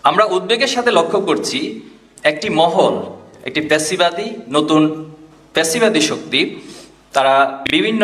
আমরা উদ্বেগের সাথে লক্ষ্য করছি একটি মহল, একটি প্যাসিবাদী শক্তি, তারা বিভিন্ন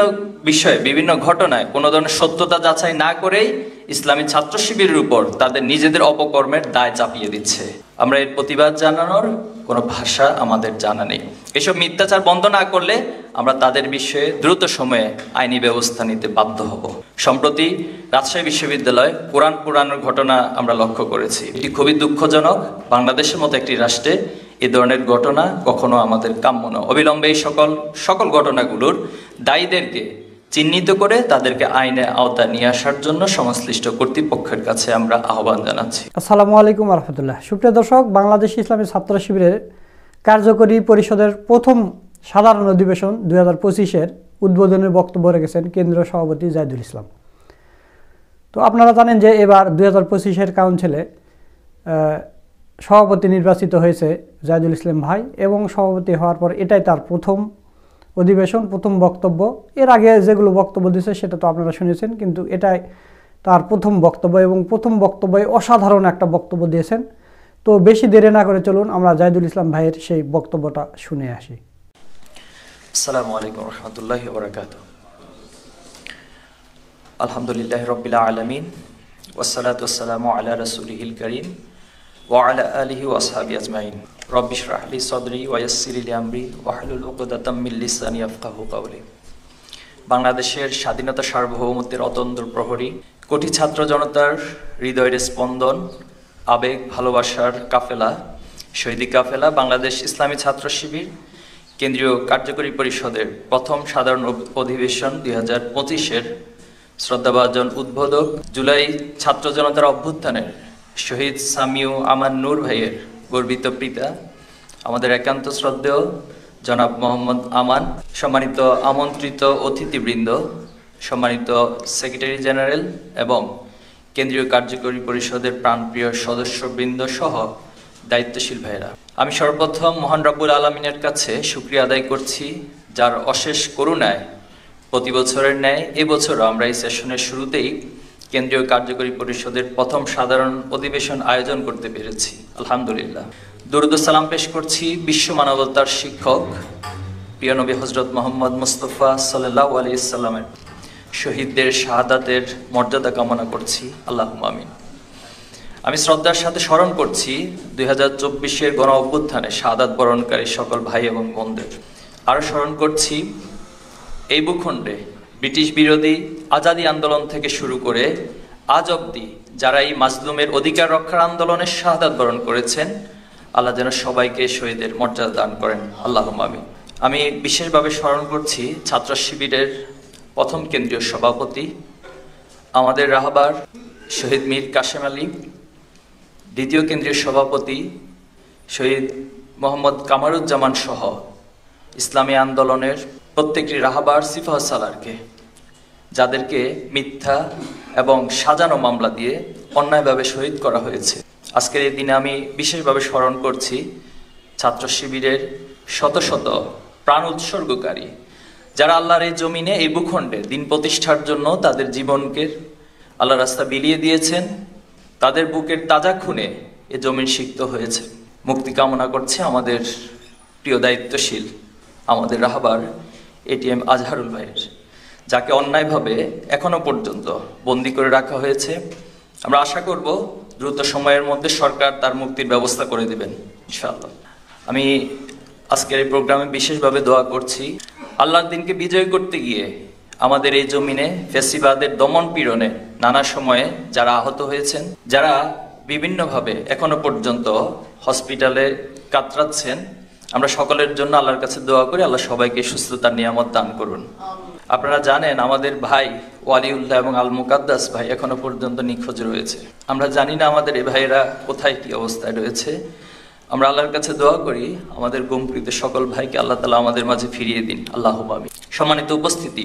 বিষয়ে বিভিন্ন ঘটনায় কোনো ধরনের সত্যতা যাচাই না করেই ইসলামী ছাত্র শিবিরের উপর তাদের নিজেদের অপকর্মের দায় চাপিয়ে দিচ্ছে। আমরা এর প্রতিবাদ জানানোর কোনো ভাষা আমাদের জানা নেই। এসব মিথ্যাচার বন্ধ না করলে আমরা তাদের বিষয়ে দ্রুত সময়ে আইনি ব্যবস্থা নিতে বাধ্য হব। সম্প্রতি রাজশাহী বিশ্ববিদ্যালয়ে কোরআন পুরানোর ঘটনা আমরা লক্ষ্য করেছি। এটি খুবই দুঃখজনক। বাংলাদেশের মতো একটি রাষ্ট্রে এ ধরনের ঘটনা কখনো আমাদের কাম্য নয়। অবিলম্বে এই সকল ঘটনাগুলোর দায়ীদেরকে চিহ্নিত করে তাদেরকে আইনের আওতায় নিয়ে আসার জন্য সংশ্লিষ্ট কর্তৃপক্ষের কাছে আমরা আহ্বান জানাচ্ছি। আসসালামু আলাইকুম রাহমাতুল্লাহ। সুপ্রিয় দর্শক, বাংলাদেশ ইসলামী ছাত্র শিবিরের কার্যকরী পরিষদের প্রথম সাধারণ অধিবেশন 2025-এর উদ্বোধনের বক্তব্য রেখেছেন কেন্দ্রীয় সভাপতি জাহিদুল ইসলাম। তো আপনারা জানেন যে এবার 2025-এর কাউন্সিলে সভাপতি নির্বাচিত হয়েছে জাহিদুল ইসলাম ভাই, এবং সভাপতি হওয়ার পর এটাই তার প্রথম অধিবেশন, প্রথম বক্তব্য। এর আগে যেগুলো বক্তব্য দিয়েছে সেটা তো আপনারা শুনেছেন, কিন্তু এটাই তার প্রথম বক্তব্য, এবং প্রথম বক্তব্যে অসাধারণ একটা বক্তব্য দিয়েছেন। তো বেশি দেরি না করে চলুন আমরা জাহিদুল ইসলাম ভাইয়ের সেই বক্তব্যটা শুনে আসি। আসসালামু আলাইকুম রহমতুল্লাহি ওয়া বারাকাতুহু। আলহামদুলিল্লাহি রাব্বিল আলামিন ওয়াসসালাতু ওয়াসসালামু আলা রাসূলিহিল কারীম ওয়া আলা আলিহি ওয়া আসহাবিহি আজমাইন। রব্বি ইশরাহ লি সাদরি ওয়া ইয়াসসির লি আমরি ওয়াহলুল উকদাতাম মিন লিসানি ইয়াফকাহু কাওলি। বাংলাদেশের স্বাধীনতা সার্বভৌমত্বের অতন্দ্র প্রহরী, কোটি ছাত্র জনতার হৃদয়ের স্পন্দন, আবেগ ভালোবাসার কাফেলা, শহীদি কাফেলা বাংলাদেশ ইসলামী ছাত্র শিবির কেন্দ্রীয় কার্যকরী পরিষদের প্রথম সাধারণ অধিবেশন 2025-এর শ্রদ্ধাভাজন উদ্বোধক, জুলাই ছাত্র জনতার অভ্যুত্থানের শহীদ সামিউ আমান নূর ভাইয়ের গর্বিত পিতা, আমাদের একান্ত শ্রদ্ধেয় জনাব মোহাম্মদ আমান, সম্মানিত আমন্ত্রিত অতিথিবৃন্দ, সম্মানিত সেক্রেটারি জেনারেল এবং কেন্দ্রীয় কার্যকরী পরিষদের প্রাণপ্রিয় সদস্যবৃন্দ সহ দায়িত্বশীল ভাইয়েরা, আমি সর্বপ্রথম মহান রব্বুল আলামিনের কাছে শুকরিয়া আদায় করছি, যার অশেষ করুণায় প্রতি বছরের ন্যায় এবছরও আমরা এই সেশনের শুরুতেই কেন্দ্রীয় কার্যকরী পরিষদের প্রথম সাধারণ অধিবেশন আয়োজন করতে পেরেছি। আলহামদুলিল্লাহ। দরুদ ও সালাম পেশ করছি বিশ্ব মানবতার শিক্ষক প্রিয় নবী হযরত মুহাম্মদ মুস্তাফা সাল্লাল্লাহু আলাইহি সাল্লামের শহীদদের শাহাদাতের মর্যাদা কামনা করছি। আল্লাহুম্মা আমিন। আমি শ্রদ্ধার সাথে স্মরণ করছি 2024-এর গণ অভ্যুত্থানে শাহাদাত বরণকারী সকল ভাই এবং বোনদের। আরও স্মরণ করছি এই ভূখণ্ডে ব্রিটিশ বিরোধী আজাদী আন্দোলন থেকে শুরু করে আজ অবধি যারা এই মাজলুমের অধিকার রক্ষার আন্দোলনে শাহাদাত বরণ করেছেন, আল্লাহ যেন সবাইকে শহীদের মর্যাদা দান করেন। আল্লাহুম্মা আমিন। আমি বিশেষভাবে স্মরণ করছি ছাত্র শিবিরের প্রথম কেন্দ্রীয় সভাপতি আমাদের রাহবার শহীদ মীর কাশেম আলী, দ্বিতীয় কেন্দ্রীয় সভাপতি শহীদ মোহাম্মদ কামারুজ্জামান সহ ইসলামী আন্দোলনের প্রত্যেকটি রাহবার সিফাহ সালারকে, যাদেরকে মিথ্যা এবং সাজানো মামলা দিয়ে অন্যায়ভাবে শহীদ করা হয়েছে। আজকের এই দিনে আমি বিশেষভাবে স্মরণ করছি ছাত্র শিবিরের শত শত প্রাণ উৎসর্গকারী, যারা আল্লাহর এই জমিনে এই ভূখণ্ডে দিন প্রতিষ্ঠার জন্য তাদের জীবনকে আল্লাহর রাস্তা বিলিয়ে দিয়েছেন। তাদের বুকের তাজা খুনে এ জমিন সিক্ত হয়েছে। মুক্তি কামনা করছে আমাদের প্রিয় দায়িত্বশীল আমাদের রাহবার এটিএম আজহারুল ভাইয়ের, যাকে অন্যায়ভাবে এখনো পর্যন্ত বন্দী করে রাখা হয়েছে। আমরা আশা করব দ্রুত সময়ের মধ্যে সরকার তার মুক্তির ব্যবস্থা করে দেবেন ইনশাআল্লাহ। আমি আজকের এই প্রোগ্রামে বিশেষভাবে দোয়া করছি, আল্লাহর দিনকে বিজয় করতে গিয়ে আমাদের এই জমিনে ফ্যাসিবাদের দমন পীড়নে নানা সময়ে যারা আহত হয়েছেন, যারা বিভিন্নভাবে এখনো পর্যন্ত হসপিটালে কাতরাচ্ছেন, আমরা সকলের জন্য আল্লাহর কাছে দোয়া করি আল্লাহ সবাইকে সুস্থতার নিয়ামত দান করুন। আপনারা জানেন আমাদের ভাই ওয়ালিউল্লাহ এবং আল মুকাদ্দাস ভাই এখনো পর্যন্ত নিখোঁজ রয়েছে। আমরা জানি না আমাদের এই ভাইয়েরা কোথায় কি অবস্থায় রয়েছে। আমরা আল্লাহর কাছে দোয়া করি আমাদের গুমকৃত সকল ভাইকে আল্লাহ তাআলা আমাদের মাঝে ফিরিয়ে দিন। আল্লাহুম্মা আমিন। সম্মানিত উপস্থিতি,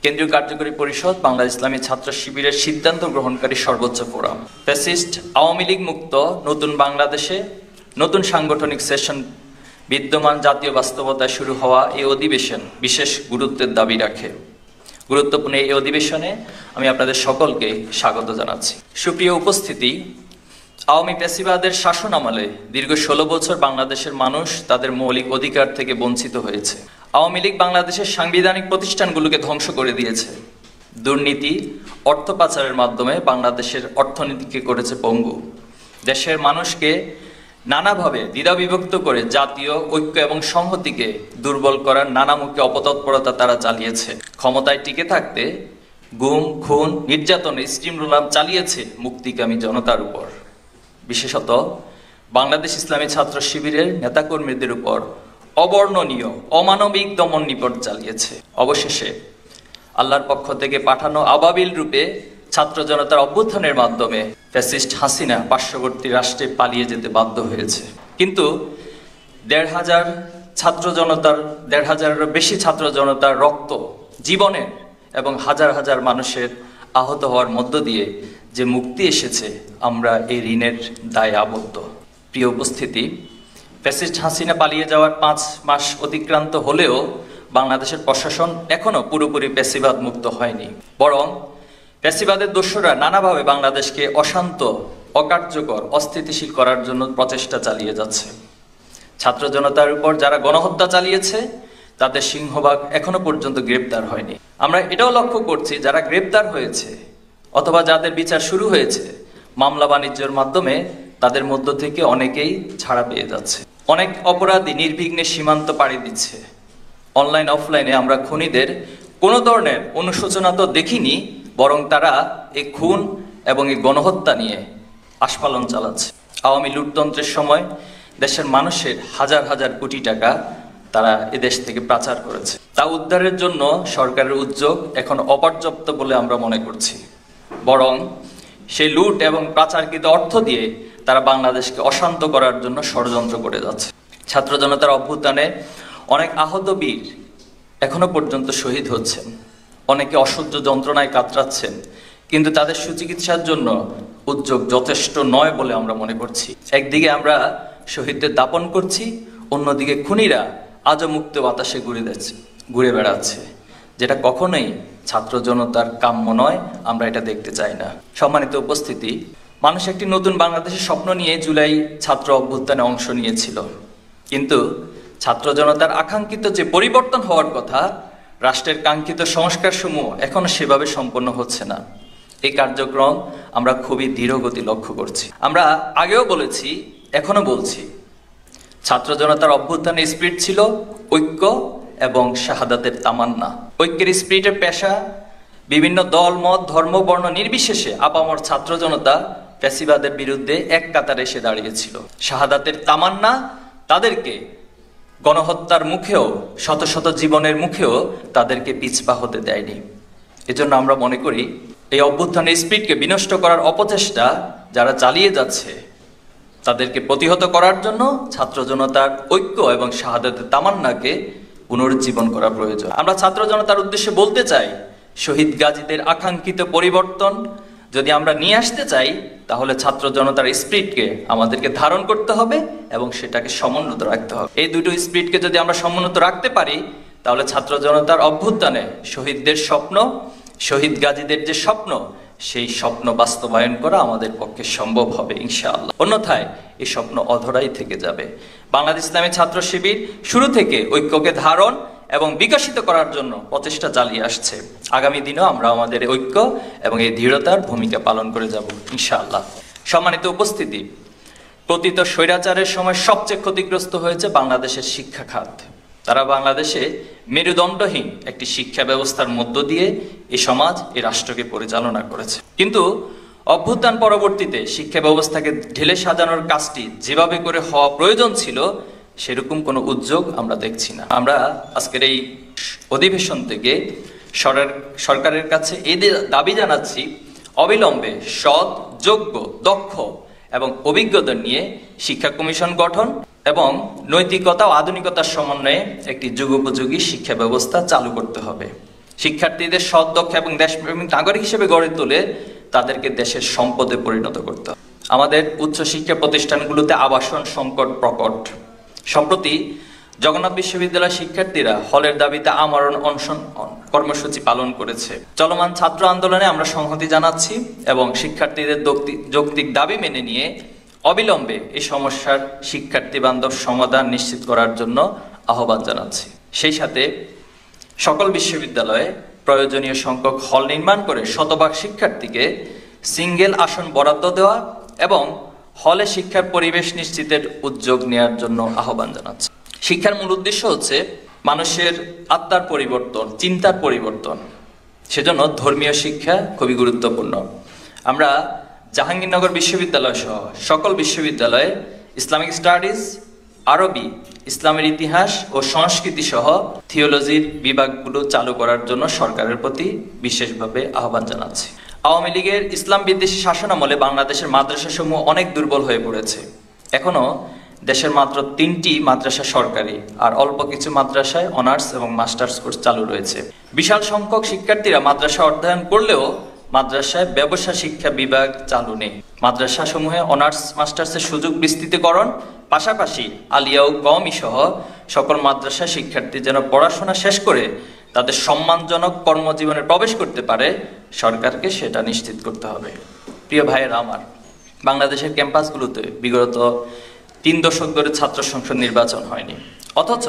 কেন্দ্রীয় কার্যকরী পরিষদ বাংলা ইসলামী ছাত্র শিবিরের সিদ্ধান্ত গ্রহণকারী সর্বোচ্চ ফোরাম, ফ্যাসিস্ট আওয়ামী লীগ মুক্ত নতুন বাংলাদেশে নতুন সাংগঠনিক সেশন বিদ্যমান জাতীয় বাস্তবতায় শুরু হওয়া এই অধিবেশন বিশেষ গুরুত্বের দাবি রাখে। গুরুত্বপূর্ণ এই অধিবেশনে আমি আপনাদের সকলকে স্বাগত জানাচ্ছি। সুপ্রিয় উপস্থিতি, আওয়ামী ফ্যাসিবাদের শাসন আমলে দীর্ঘ 16 বছর বাংলাদেশের মানুষ তাদের মৌলিক অধিকার থেকে বঞ্চিত হয়েছে। আওয়ামী লীগ বাংলাদেশের সাংবিধানিক প্রতিষ্ঠানগুলোকে ধ্বংস করে দিয়েছে। দুর্নীতি, অর্থ পাচারের মাধ্যমে বাংলাদেশের অর্থনীতিকে করেছে পঙ্গু। দেশের মানুষকে নানাভাবে দ্বিধাবিভক্ত করে জাতীয় ঐক্য এবং সংহতিকে দুর্বল করার নানামুখী অপতৎপরতা তারা চালিয়েছে। ক্ষমতায় টিকে থাকতে গুম, খুন, নির্যাতন, স্টিম রোলার চালিয়েছে মুক্তিকামী জনতার উপর। বিশেষত বাংলাদেশ ইসলামী ছাত্র শিবিরের নেতাকর্মীদের উপর অবর্ণনীয় অমানবিক দমন নিপট চালিয়েছে। অবশেষে আল্লাহর পক্ষ থেকে পাঠানো আবাবিল রূপে ছাত্র জনতার অভ্যুত্থানের মাধ্যমে ফ্যাসিস্ট হাসিনা পার্শ্ববর্তী রাষ্ট্রে পালিয়ে যেতে বাধ্য হয়েছে। কিন্তু 1,500-এরও বেশি ছাত্র জনতার রক্ত, জীবনের এবং হাজার হাজার মানুষের আহত হওয়ার মধ্য দিয়ে যে মুক্তি এসেছে, আমরা এই ঋণের দায়ে আবদ্ধ। প্রিয় উপস্থিতি, ফ্যাসিস্ট হাসিনা পালিয়ে যাওয়ার 5 মাস অতিক্রান্ত হলেও বাংলাদেশের প্রশাসন এখনো পুরোপুরি ফ্যাসিবাদ মুক্ত হয়নি। বরং ফ্যাসিবাদের দোসররা নানাভাবে বাংলাদেশকে অশান্ত, অকার্যকর, অস্থিতিশীল করার জন্য প্রচেষ্টা চালিয়ে যাচ্ছে। ছাত্র জনতার উপর যারা গণহত্যা চালিয়েছে তাদের সিংহভাগ এখনো পর্যন্ত গ্রেপ্তার হয়নি। আমরা এটাও লক্ষ্য করছি, যারা গ্রেপ্তার হয়েছে অথবা যাদের বিচার শুরু হয়েছে, মামলা বাণিজ্যের মাধ্যমে তাদের মধ্য থেকে অনেকেই ছাড়া পেয়ে যাচ্ছে। অনেক অপরাধী নির্বিঘ্নে সীমান্ত পাড়ি দিচ্ছে। অনলাইন অফলাইনে আমরা খুনিদের কোনো ধরনের অনুশোচনা তো দেখিনি, বরং তারা এই খুন এবং এই গণহত্যা নিয়ে আস্ফালন চালাচ্ছে। আওয়ামী লুটতন্ত্রের সময় দেশের মানুষের হাজার হাজার কোটি টাকা তারা এদেশ থেকে পাচার করেছে। তা উদ্ধারের জন্য সরকারের উদ্যোগ এখন অপর্যাপ্ত বলে আমরা মনে করছি। বরং সেই লুট এবং পাচারকৃত অর্থ দিয়ে তারা বাংলাদেশকে অশান্ত করার জন্য ষড়যন্ত্র করে যাচ্ছে। ছাত্র জনতার অভ্যুত্থানে অনেক আহত বীর এখনো পর্যন্ত শহীদ হচ্ছেন, অনেকে অসহ্য যন্ত্রণায় কাতরাচ্ছেন, কিন্তু তাদের সুচিকিৎসার জন্য উদ্যোগ যথেষ্ট নয় বলে আমরা মনে করছি। একদিকে আমরা শহীদদের দাপন করছি, অন্যদিকে খুনিরা আজও মুক্ত বাতাসে ঘুরে বেড়াচ্ছে, যেটা কখনোই ছাত্র জনতার কাম্য নয়। আমরা এটা দেখতে চাই না। সম্মানিত উপস্থিতি, মানুষ একটি নতুন বাংলাদেশের স্বপ্ন নিয়ে জুলাই ছাত্র অভ্যুত্থানে অংশ নিয়েছিল, কিন্তু ছাত্র জনতার আকাঙ্ক্ষিত যে পরিবর্তন হওয়ার কথা, রাষ্ট্রের কাঙ্ক্ষিত সংস্কার সমূহ এখনো সেভাবে সম্পন্ন হচ্ছে না। এই কার্যক্রম আমরা খুবই ধীরগতি লক্ষ্য করছি। আমরা আগেও বলেছি, এখনো বলছি, ছাত্র জনতার অভ্যুত্থানে স্পিরিট ছিল ঐক্য এবং শাহাদাতের তামান্না। ঐক্যের স্পিরিটের পেশা বিভিন্ন দল, মত, ধর্ম, বর্ণ নির্বিশেষে আপামর ছাত্র জনতা ফ্যাসিবাদের বিরুদ্ধে এক কাতারে এসে দাঁড়িয়েছিল। শাহাদাতের তামান্না তাদেরকে গণহত্যার মুখেও, শত শত জীবনের মুখেও তাদেরকে পিছপা হতে দেয়নি। এজন্য আমরা মনে করি এই অভ্যুত্থানের স্পিরিটকে বিনষ্ট করার অপচেষ্টা যারা চালিয়ে যাচ্ছে, তাদেরকে প্রতিহত করার জন্য ছাত্র জনতার ঐক্য এবং শাহাদাতের তামান্নাকে পুনরুজ্জীবন করা প্রয়োজন। আমরা ছাত্র জনতার উদ্দেশ্যে বলতে চাই, শহীদ গাজীদের আকাঙ্ক্ষিত পরিবর্তন যদি আমরা নিয়ে আসতে চাই, তাহলে ছাত্র জনতার স্পিরিটকে আমাদেরকে ধারণ করতে হবে এবং সেটাকে সমুন্নত রাখতে হবে। এই দুটো স্পিরিটকে যদি আমরা সমুন্নত রাখতে পারি, তাহলে ছাত্র জনতার অভ্যুত্থানে শহীদদের স্বপ্ন, শহীদ গাজীদের যে স্বপ্ন, সেই স্বপ্ন বাস্তবায়ন করা আমাদের পক্ষে সম্ভব হবে ইনশাআল্লাহ। অন্যথায় এই স্বপ্ন অধরাই থেকে যাবে। বাংলাদেশ ইসলামী ছাত্র শিবির শুরু থেকে ঐক্যকে ধারণ এবং বিকশিত করার জন্য প্রচেষ্টা চালিয়ে আসছে। আগামী দিনেও আমরা আমাদের ঐক্য এবং এই দৃঢ়তার ভূমিকা পালন করে যাব ইনশাআল্লাহ। সম্মানিত উপস্থিতি, পতিত স্বৈরাচারের সময় সবচেয়ে ক্ষতিগ্রস্ত হয়েছে বাংলাদেশের শিক্ষা খাত। তারা বাংলাদেশে মেরুদণ্ডহীন একটি শিক্ষা ব্যবস্থার মধ্য দিয়ে এই সমাজ, এই রাষ্ট্রকে পরিচালনা করেছে। কিন্তু অভ্যুত্থান পরবর্তীতে শিক্ষা ব্যবস্থাকে ঢেলে সাজানোর কাজটি যেভাবে করে হওয়া প্রয়োজন ছিল, সেরকম কোনো উদ্যোগ আমরা দেখছি না। আমরা আজকের এই অধিবেশন থেকে সরকারের কাছে এই দাবি জানাচ্ছি, অবিলম্বে সৎ, যোগ্য, দক্ষ এবং অভিজ্ঞতা নিয়ে শিক্ষা কমিশন গঠন এবং নৈতিকতা ও আধুনিকতার সমন্বয়ে একটি যুগোপযোগী শিক্ষা ব্যবস্থা চালু করতে হবে। শিক্ষার্থীদের সৎ, দক্ষ এবং দেশপ্রেমিক নাগরিক হিসেবে গড়ে তুলে তাদেরকে দেশের সম্পদে পরিণত করতে হবে। আমাদের উচ্চশিক্ষা প্রতিষ্ঠানগুলোতে আবাসন সংকট প্রকট। সম্প্রতি জগন্নাথ বিশ্ববিদ্যালয়ের শিক্ষার্থীরা হলের দাবিতে আমরণ অনশন কর্মসূচি পালন করেছে। চলমান ছাত্র আন্দোলনে আমরা সংহতি জানাচ্ছি এবং শিক্ষার্থীদের যৌক্তিক দাবি মেনে নিয়ে অবিলম্বে এই সমস্যার শিক্ষার্থী বান্ধব সমাধান নিশ্চিত করার জন্য আহ্বান জানাচ্ছি। সেই সাথে সকল বিশ্ববিদ্যালয়ে প্রয়োজনীয় সংখ্যক হল নির্মাণ করে শতভাগ শিক্ষার্থীকে সিঙ্গেল আসন বরাদ্দ দেওয়া এবং হলে শিক্ষার পরিবেশ নিশ্চিতের উদ্যোগ নেওয়ার জন্য আহ্বান জানাচ্ছি। শিক্ষার মূল উদ্দেশ্য হচ্ছে মানুষের আত্মার পরিবর্তন, চিন্তার পরিবর্তন। সেজন্য ধর্মীয় শিক্ষা খুবই গুরুত্বপূর্ণ। আমরা জাহাঙ্গীরনগর বিশ্ববিদ্যালয় সহ সকল বিশ্ববিদ্যালয়ে ইসলামিক স্টাডিজ, আরবি, ইসলামের ইতিহাস ও সংস্কৃতি সহ থিওলজির বিভাগগুলো চালু করার জন্য সরকারের প্রতি বিশেষভাবে আহ্বান জানাচ্ছি। আওয়ামী লীগের ইসলাম বিদ্বেষী শাসনামলে বাংলাদেশের মাদ্রাসাসমূহ অনেক দুর্বল হয়ে পড়েছে। এখনো দেশের মাত্র 3টি মাদ্রাসা সরকারি, আর অল্প কিছু মাদ্রাসায় অনার্স এবং মাস্টার্স কোর্স চালু রয়েছে। বিশাল সংখ্যক শিক্ষার্থীরা মাদ্রাসা অধ্যয়ন করলেও মাদ্রাসায় ব্যবসা শিক্ষা বিভাগ চালু নেই। মাদ্রাসা সমূহে অনার্স মাস্টার্সের সুযোগ বিস্তৃতকরণ, পাশাপাশি আলিয়া ও কওমি সহ সকল মাদ্রাসা শিক্ষার্থী যেন পড়াশোনা শেষ করে তাদের সম্মানজনক কর্মজীবনে প্রবেশ করতে পারে, সরকারকে সেটা নিশ্চিত করতে হবে। প্রিয় ভাইয়েরা আমার, বাংলাদেশের ক্যাম্পাসগুলোতে বিগত 3 দশক ধরে ছাত্র সংসদ নির্বাচন হয়নি, অথচ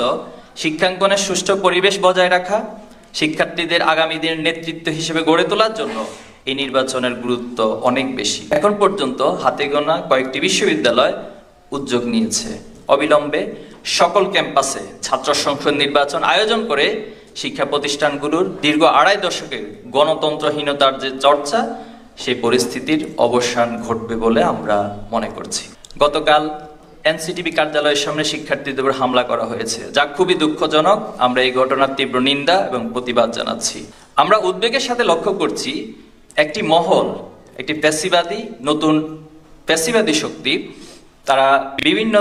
শিক্ষাঙ্গনের সুষ্ঠু পরিবেশ বজায় রাখা, শিক্ষার্থীদের আগামী দিনের নেতৃত্ব হিসেবে গড়ে তোলার জন্য এই নির্বাচনের গুরুত্ব অনেক বেশি। এখন পর্যন্ত হাতে গোনা কয়েকটি বিশ্ববিদ্যালয় উদ্যোগ নিয়েছে অবিলম্বে সকল ক্যাম্পাসে ছাত্র সংসদ নির্বাচন আয়োজন করে শিক্ষা প্রতিষ্ঠানগুলোর দীর্ঘ 2.5 দশকের গণতন্ত্রহীনতার যে চর্চা, সেই পরিস্থিতির অবসান ঘটবে বলে আমরা মনে করছি। গতকাল এনসিটিবি কার্যালয়ের সামনে শিক্ষার্থীদের উপর হামলা করা হয়েছে, যা খুবই দুঃখজনক। আমরা এই ঘটনার তীব্র নিন্দা এবং প্রতিবাদ জানাচ্ছি। আমরা উদ্বেগের সাথে লক্ষ্য করছি একটি মহল, একটি নতুন ফ্যাসিবাদী শক্তি, তারা বিভিন্ন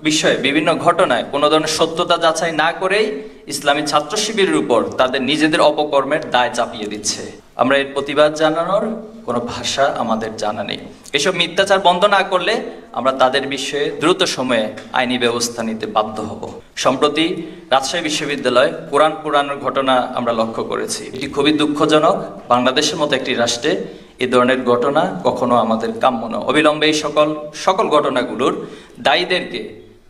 বিষয়ে বিভিন্ন ঘটনায় কোনো ধরনের সত্যতা যাচাই না করেই ইসলামী ছাত্র শিবিরের উপর তাদের নিজেদের অপকর্মের দায় চাপিয়ে দিচ্ছে। আমরা এর প্রতিবাদ জানানোর কোনো ভাষা আমাদের জানা নেই। এসব মিথ্যাচার বন্ধ না করলে আমরা তাদের বিষয়ে দ্রুত সময়ে আইনি ব্যবস্থা নিতে বাধ্য হব। সম্প্রতি রাজশাহী বিশ্ববিদ্যালয়ে কোরআন পোড়ানোর ঘটনা আমরা লক্ষ্য করেছি। এটি খুবই দুঃখজনক। বাংলাদেশের মতো একটি রাষ্ট্রে এ ধরনের ঘটনা কখনো আমাদের কাম্য নয়। অবিলম্বে এই সকল ঘটনাগুলোর দায়ীদেরকে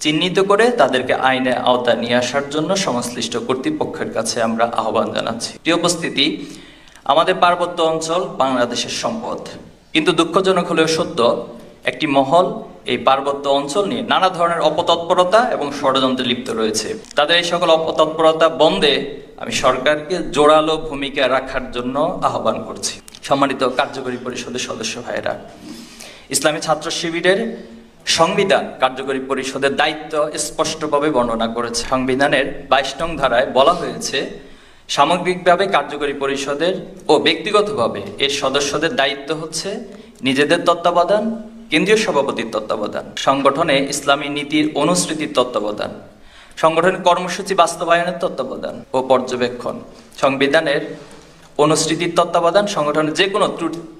চিহ্নিত করে তাদেরকে আইনে আওতায় নিয়ে আসার জন্য সংশ্লিষ্ট কর্তৃপক্ষের কাছে আমরা আহ্বান জানাচ্ছি। প্রিয় উপস্থিতি, আমাদের পার্বত্য অঞ্চল বাংলাদেশের সম্পদ, কিন্তু দুঃখজনক হলেও সত্য, একটি মহল এই পার্বত্য অঞ্চল নিয়ে নানা ধরনের অপতৎপরতা এবং ষড়যন্ত্রে লিপ্ত রয়েছে। তাদের এই সকল অপতৎপরতা বন্ধে আমি সরকারকে জোরালো ভূমিকা রাখার জন্য আহ্বান করছি। সম্মানিত কার্যকরী পরিষদের সদস্য ভাইয়েরা, ইসলামী ছাত্র শিবিরের সংবিধান কার্যকরী পরিষদের দায়িত্ব স্পষ্টভাবে বর্ণনা করেছে। সংবিধানের 22 নং ধারায় বলা হয়েছে, সামগ্রিকভাবে কার্যকরী পরিষদের ও ব্যক্তিগতভাবে এর সদস্যদের দায়িত্ব হচ্ছে নিজেদের তত্ত্বাবধান, কেন্দ্রীয় সভাপতির তত্ত্বাবধান, সংগঠনে ইসলামী নীতির অনুসৃতির তত্ত্বাবধান, সংগঠনের কর্মসূচি বাস্তবায়নের তত্ত্বাবধান ও পর্যবেক্ষণ, সংবিধানের অনুসৃতির তত্ত্বাবধান, সংগঠনের যে কোনো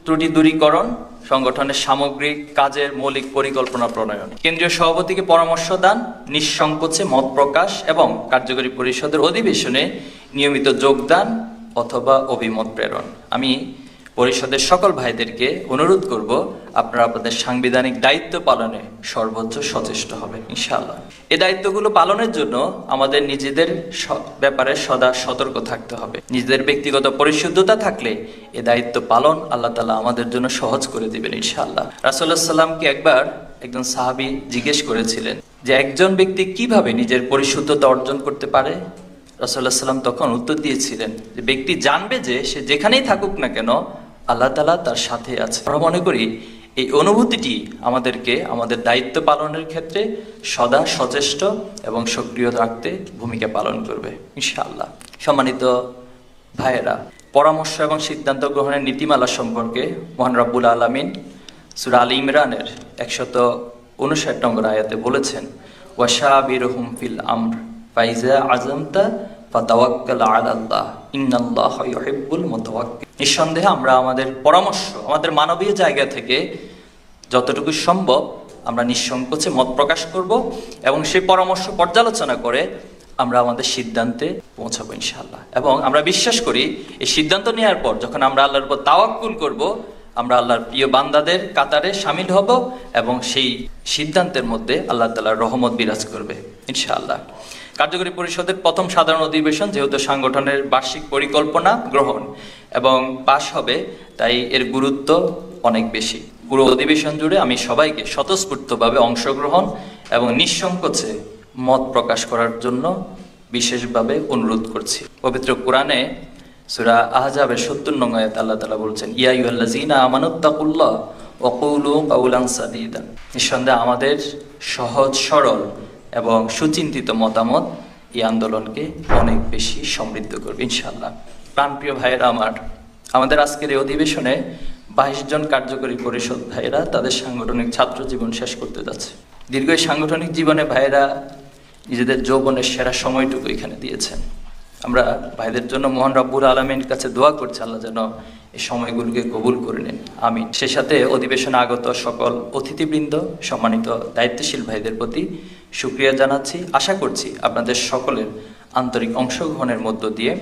ত্রুটি দূরীকরণ, সংগঠনের সামগ্রিক কাজের মৌলিক পরিকল্পনা প্রণয়ন, কেন্দ্রীয় সভাপতিকে পরামর্শ দান, নিঃসংকোচে মত প্রকাশ এবং কার্যকরী পরিষদের অধিবেশনে নিয়মিত যোগদান অথবা অভিমত প্রেরণ। আমি পরিষদের সকল ভাইদেরকে অনুরোধ করব, আপনারা আপনাদের সাংবিধানিক দায়িত্ব পালনে সর্বোচ্চ সচেষ্ট হবেন ইনশাআল্লাহ। এই দায়িত্বগুলো পালনের জন্য আমাদের নিজেদের ব্যাপারে সদা সতর্ক থাকতে হবে। নিজেদের ব্যক্তিগত পরিশুদ্ধতা থাকলে এই দায়িত্ব পালন আল্লাহ তাআলা আমাদের জন্য সহজ করে দিবেন ইনশাআল্লাহ। রাসূলুল্লাহ সাল্লামকে একবার একজন সাহাবী জিজ্ঞেস করেছিলেন যে একজন ব্যক্তি কিভাবে নিজের পরিশুদ্ধতা অর্জন করতে পারে। রাসূলুল্লাহ সাল্লাম তখন উত্তর দিয়েছিলেন যে ব্যক্তি জানবে যে সে যেখানেই থাকুক না কেন আল্লাহ তাআলা তার সাথে আছে। আমরা মনে করি এই অনুভূতিটি আমাদেরকে আমাদের দায়িত্ব পালনের ক্ষেত্রে সদা সচেষ্ট এবং সক্রিয় রাখতে ভূমিকা পালন করবে ইনশাআল্লাহ। সম্মানিত ভাইয়েরা, পরামর্শ এবং সিদ্ধান্ত গ্রহণের নীতিমালা সম্পর্কে মহান রব্বুল আলামিন সূরা আলী ইমরানের 159 নম্বর আয়াতে বলেছেন, ওয়াশাবিরহুম ফিল আমর ফাইজা আযামতা ফাতাওয়াক্কাল আলাল্লাহ ইন্নাল্লাহা ইউহিব্বুল মুতাওয়াক্কিল। নিঃসন্দেহে আমরা আমাদের পরামর্শ, আমাদের মানবীয় জায়গা থেকে যতটুকু সম্ভব আমরা নিঃসংকোচে মত প্রকাশ করব এবং সেই পরামর্শ পর্যালোচনা করে আমরা আমাদের সিদ্ধান্তে পৌঁছাবো ইনশাআল্লাহ। এবং আমরা বিশ্বাস করি এই সিদ্ধান্ত নেওয়ার পর যখন আমরা আল্লাহর উপর তাওয়াক্কুল করব, আমরা আল্লাহর প্রিয় বান্দাদের কাতারে শামিল হব এবং সেই সিদ্ধান্তের মধ্যে আল্লাহ তাআলার রহমত বিরাজ করবে ইনশাআল্লাহ। কার্যকরী পরিষদের প্রথম সাধারণ অধিবেশন, যেহেতু সাংগঠনের বার্ষিক পরিকল্পনা গ্রহণ এবং পাশ হবে, তাই এর গুরুত্ব অনেক বেশি। পুরো অধিবেশন জুড়ে আমি সবাইকে স্বতঃস্ফূর্তভাবে অংশগ্রহণ এবং নিঃসংকোচে মত প্রকাশ করার জন্য বিশেষভাবে অনুরোধ করছি। পবিত্র কোরআনে সূরা আহজাবের ৭০ নং আয়াতে আল্লাহ তাআলা বলছেন, ইয়া আইয়ুহাল্লাযীনা আমানুত্তাকুল্লাহ ওয়া কুলু কাওলান সাদীদা। নিঃসন্দেহে আমাদের সহজ সরল এবং সুচিন্তিত মতামত এই আন্দোলনকে অনেক বেশি সমৃদ্ধ করবে ইনশাআল্লাহ। প্রাণপ্রিয় ভাইয়েরা আমার, আমাদের আজকের এই অধিবেশনে 22 জন কার্যকরী পরিষদ ভাইয়েরা তাদের সাংগঠনিক ছাত্র জীবন শেষ করতে যাচ্ছে। দীর্ঘ এই সাংগঠনিক জীবনে ভাইয়েরা নিজেদের যৌবনের সেরা সময়টুকু এখানে দিয়েছেন। আমরা ভাইদের জন্য মহান রব্বুল আলামিনের কাছে দোয়া করছি, আল্লাহ যেন এই সময়গুলোকে কবুল করে নেন, আমিন। সেই সাথে অধিবেশনে আগত সকল অতিথিবৃন্দ, সম্মানিত দায়িত্বশীল ভাইদের প্রতি শুকরিয়া জানাচ্ছি। আশা করছি আপনাদের সকলের আন্তরিক অংশগ্রহণের মধ্য দিয়ে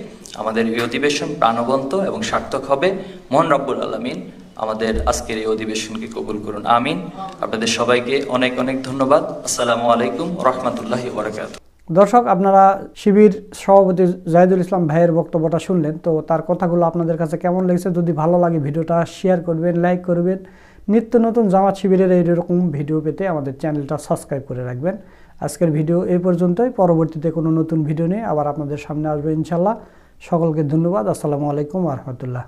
আমাদের এই অধিবেশন প্রাণবন্ত এবং সার্থক হবে। মহান রব্বুল আলামিন আমাদের আজকের এই অধিবেশনকে কবুল করুন, আমিন। আপনাদের সবাইকে অনেক অনেক ধন্যবাদ। আসসালামু আলাইকুম রাহমাতুল্লাহি ওয়া বারাকাতুহু। দর্শক, আপনারা শিবির সভাপতি জাহিদুল ইসলাম ভাইয়ের বক্তব্যটা শুনলেন, তো তার কথাগুলো আপনাদের কাছে কেমন লেগেছে? যদি ভালো লাগে ভিডিওটা শেয়ার করবেন, লাইক করবেন। নিত্য নতুন জামাত শিবিরের এইরকম ভিডিও পেতে আমাদের চ্যানেলটা সাবস্ক্রাইব করে রাখবেন। আজকের ভিডিও এই পর্যন্তই। পরবর্তীতে কোনো নতুন ভিডিও নিয়ে আবার আপনাদের সামনে আসবে ইনশাল্লাহ। সকলকে ধন্যবাদ। আসসালামু আলাইকুম ওয়া রাহমাতুল্লাহ।